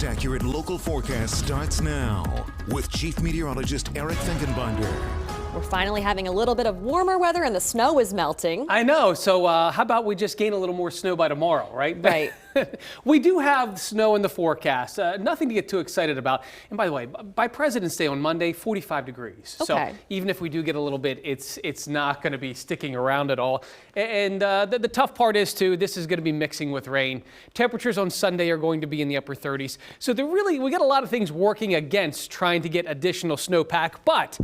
accurate local forecast starts now with Chief Meteorologist Eric Finkenbinder. We're finally having a little bit of warmer weather and the snow is melting. I know. So how about we just gain a little more snow by tomorrow, right? Right. We do have snow in the forecast. Nothing to get too excited about. And by the way, by President's Day on Monday, 45 degrees. Okay. So even if we do get a little bit, it's not going to be sticking around at all. And the tough part is, too, this is going to be mixing with rain. Temperatures on Sunday are going to be in the upper 30s. So we got a lot of things working against trying to get additional snowpack, but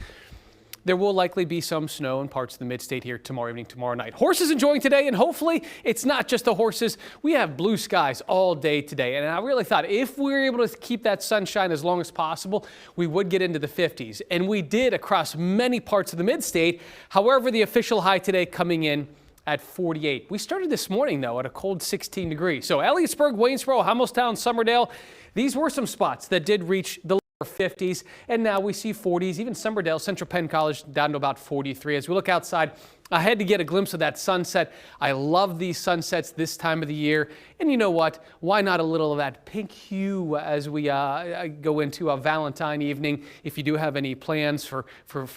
there will likely be some snow in parts of the mid-state here tomorrow evening, tomorrow night. Horses enjoying today, and hopefully it's not just the horses. We have blue skies all day today, and I really thought if we were able to keep that sunshine as long as possible, we would get into the 50s, and we did across many parts of the mid-state. However, the official high today coming in at 48. We started this morning, though, at a cold 16 degrees. So Elliotsburg, Waynesboro, Hummelstown, Summerdale, these were some spots that did reach the 50s, and now we see 40s. Even Summerdale, Central Penn College down to about 43. As we look outside, I had to get a glimpse of that sunset. I love these sunsets this time of the year, and you know what? Why not a little of that pink hue as we go into a Valentine evening? If you do have any plans for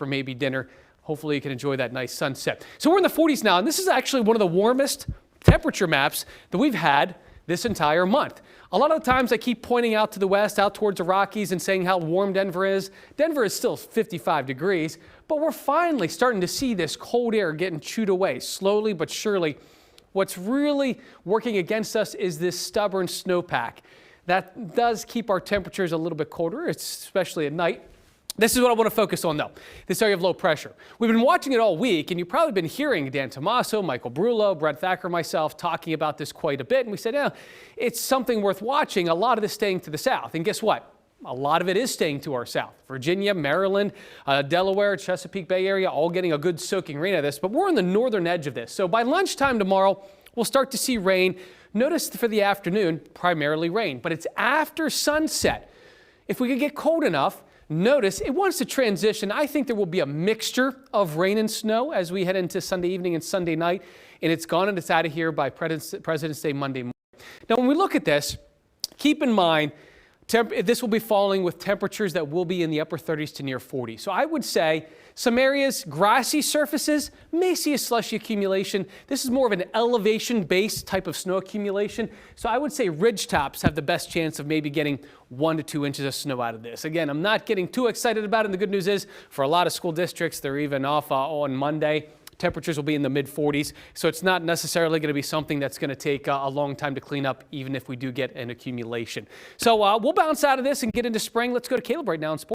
maybe dinner, hopefully you can enjoy that nice sunset. So we're in the 40s now, and this is actually one of the warmest temperature maps that we've had this entire month. A lot of the times I keep pointing out to the west, out towards the Rockies, and saying how warm Denver is. Denver is still 55 degrees, but we're finally starting to see this cold air getting chewed away, slowly but surely. What's really working against us is this stubborn snowpack. That does keep our temperatures a little bit colder, especially at night. This is what I want to focus on, though, this area of low pressure. We've been watching it all week, and you've probably been hearing Dan Tomaso, Michael Brullo, Brent Thacker, myself talking about this quite a bit. And we said, yeah, it's something worth watching. A lot of this staying to the south. And guess what? A lot of it is staying to our south. Virginia, Maryland, Delaware, Chesapeake Bay area, all getting a good soaking rain of this. But we're on the northern edge of this. So by lunchtime tomorrow, we'll start to see rain. Notice for the afternoon, primarily rain. But it's after sunset. If we could get cold enough, notice it wants to transition. I think there will be a mixture of rain and snow as we head into Sunday evening and Sunday night, and it's gone and it's out of here by President's Day Monday morning. Now, when we look at this, keep in mind this will be falling with temperatures that will be in the upper 30s to near 40. So I would say some areas, grassy surfaces, may see a slushy accumulation. This is more of an elevation-based type of snow accumulation. So I would say ridge tops have the best chance of maybe getting 1 to 2 inches of snow out of this. Again, I'm not getting too excited about it. And the good news is for a lot of school districts, they're even off on Monday. Temperatures will be in the mid-40s, so it's not necessarily going to be something that's going to take a long time to clean up, even if we do get an accumulation. So we'll bounce out of this and get into spring. Let's go to Caleb right now in sports.